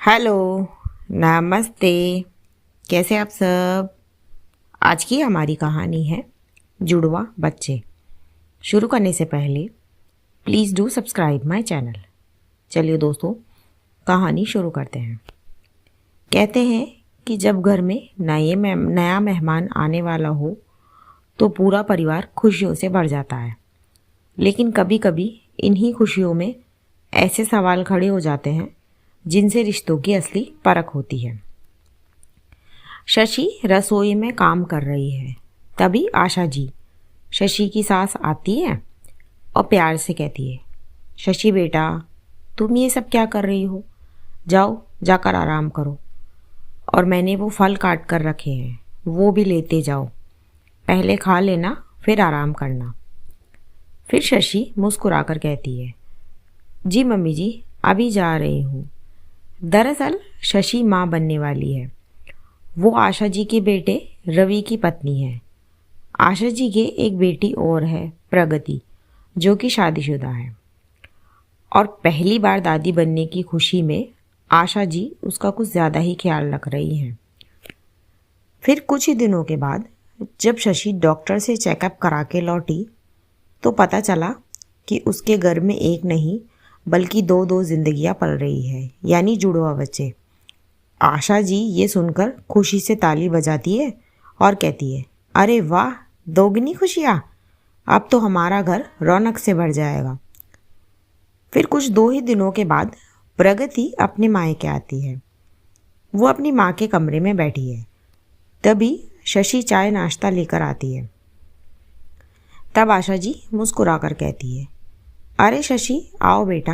Hello, नमस्ते। कैसे आप सब। आज की हमारी कहानी है जुड़वा बच्चे। शुरू करने से पहले please do subscribe my channel. चलिए दोस्तों, कहानी शुरू करते हैं। कहते हैं कि जब घर में नया मेहमान आने वाला हो तो पूरा परिवार खुशियों से भर जाता है। लेकिन कभी कभी इन्हीं खुशियों में ऐसे सवाल खड़े हो जाते हैं जिनसे रिश्तों की असली परख होती है। शशि रसोई में काम कर रही है। तभी आशा जी, शशि की सास, आती है और प्यार से कहती है, शशि बेटा, तुम ये सब क्या कर रही हो? जाओ, जाकर आराम करो। और मैंने वो फल काट कर रखे हैं, वो भी लेते जाओ। पहले खा लेना, फिर आराम करना। फिर शशि मुस्कुराकर कहती है, जी मम्मी जी, अभी जा रही हूँ। दरअसल शशि माँ बनने वाली है। वो आशा जी के बेटे रवि की पत्नी है। आशा जी के एक बेटी और है, प्रगति, जो कि शादीशुदा है। और पहली बार दादी बनने की खुशी में आशा जी उसका कुछ ज़्यादा ही ख्याल रख रही हैं। फिर कुछ ही दिनों के बाद जब शशि डॉक्टर से चेकअप करा के लौटी तो पता चला कि उसके घर में एक नहीं बल्कि दो जिंदगियां पल रही है, यानी जुड़वा बच्चे। आशा जी ये सुनकर खुशी से ताली बजाती है और कहती है, अरे वाह, दोगुनी खुशियाँ, अब तो हमारा घर रौनक से भर जाएगा। फिर कुछ 2 ही दिनों के बाद प्रगति अपने मायके आती है। वो अपनी माँ के कमरे में बैठी है। तभी शशि चाय नाश्ता लेकर आती है। तब आशा जी मुस्कुराकर कहती है, अरे शशि, आओ बेटा,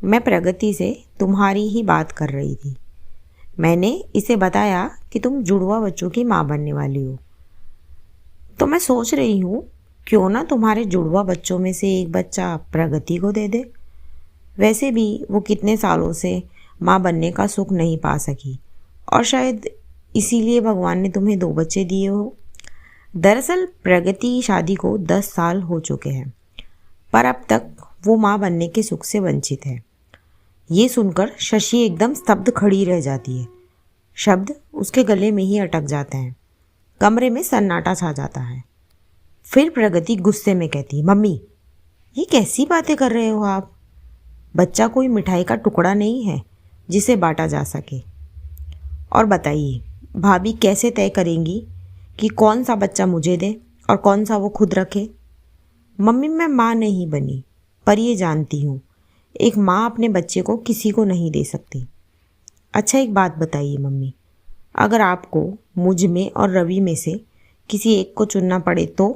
मैं प्रगति से तुम्हारी ही बात कर रही थी। मैंने इसे बताया कि तुम जुड़वा बच्चों की माँ बनने वाली हो, तो मैं सोच रही हूँ क्यों ना तुम्हारे जुड़वा बच्चों में से एक बच्चा प्रगति को दे दे। वैसे भी वो कितने सालों से माँ बनने का सुख नहीं पा सकी और शायद इसीलिए भगवान ने तुम्हें 2 बच्चे दिए हो। दरअसल प्रगति की शादी को 10 साल हो चुके हैं, पर अब तक वो माँ बनने के सुख से वंचित है। ये सुनकर शशि एकदम स्तब्ध खड़ी रह जाती है। शब्द उसके गले में ही अटक जाते हैं। कमरे में सन्नाटा छा जाता है। फिर प्रगति गुस्से में कहती है, मम्मी, ये कैसी बातें कर रहे हो आप? बच्चा कोई मिठाई का टुकड़ा नहीं है जिसे बांटा जा सके। और बताइए, भाभी कैसे तय करेंगी कि कौन सा बच्चा मुझे दे और कौन सा वो खुद रखे? मम्मी, मैं माँ नहीं बनी, पर ये जानती हूँ, एक माँ अपने बच्चे को किसी को नहीं दे सकती। अच्छा, एक बात बताइए मम्मी, अगर आपको मुझ में और रवि में से किसी एक को चुनना पड़े तो?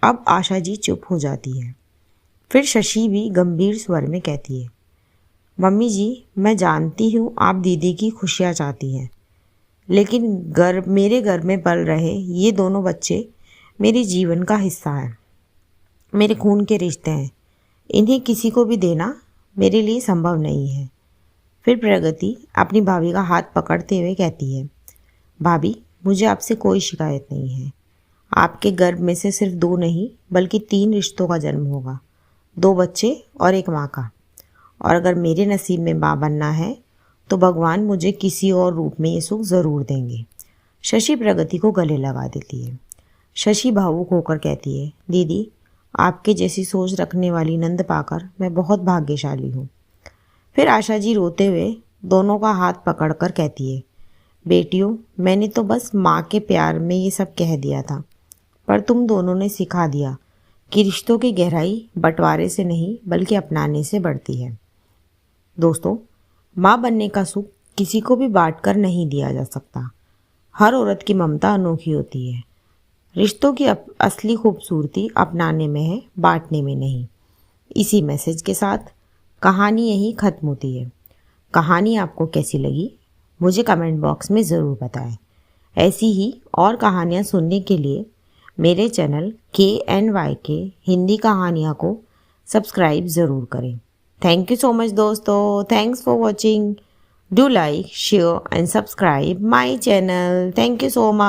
अब आशा जी चुप हो जाती है। फिर शशि भी गंभीर स्वर में कहती है, मम्मी जी, मैं जानती हूँ आप दीदी की खुशियाँ चाहती हैं, लेकिन मेरे घर में पल रहे ये दोनों बच्चे मेरे जीवन का हिस्सा हैं, मेरे खून के रिश्ते हैं। इन्हें किसी को भी देना मेरे लिए संभव नहीं है। फिर प्रगति अपनी भाभी का हाथ पकड़ते हुए कहती है, भाभी, मुझे आपसे कोई शिकायत नहीं है। आपके गर्भ में से सिर्फ 2 नहीं बल्कि 3 रिश्तों का जन्म होगा, 2 बच्चे और एक माँ का। और अगर मेरे नसीब में माँ बनना है तो भगवान मुझे किसी और रूप में ये सुख ज़रूर देंगे। शशि प्रगति को गले लगा देती है। शशि भावुक होकर कहती है, दीदी, आपके जैसी सोच रखने वाली नंद पाकर मैं बहुत भाग्यशाली हूँ। फिर आशा जी रोते हुए दोनों का हाथ पकड़कर कहती है, बेटियों, मैंने तो बस माँ के प्यार में ये सब कह दिया था, पर तुम दोनों ने सिखा दिया कि रिश्तों की गहराई बंटवारे से नहीं बल्कि अपनाने से बढ़ती है। दोस्तों, माँ बनने का सुख किसी को भी बांट कर नहीं दिया जा सकता। हर औरत की ममता अनोखी होती है। रिश्तों की असली खूबसूरती अपनाने में है, बांटने में नहीं। इसी मैसेज के साथ कहानी यहीं ख़त्म होती है। कहानी आपको कैसी लगी मुझे कमेंट बॉक्स में ज़रूर बताएं। ऐसी ही और कहानियाँ सुनने के लिए मेरे चैनल KNYK हिंदी कहानियाँ को सब्सक्राइब ज़रूर करें। थैंक यू सो मच दोस्तों। Thanks for watching. Do like, share and subscribe my channel. Thank you so much.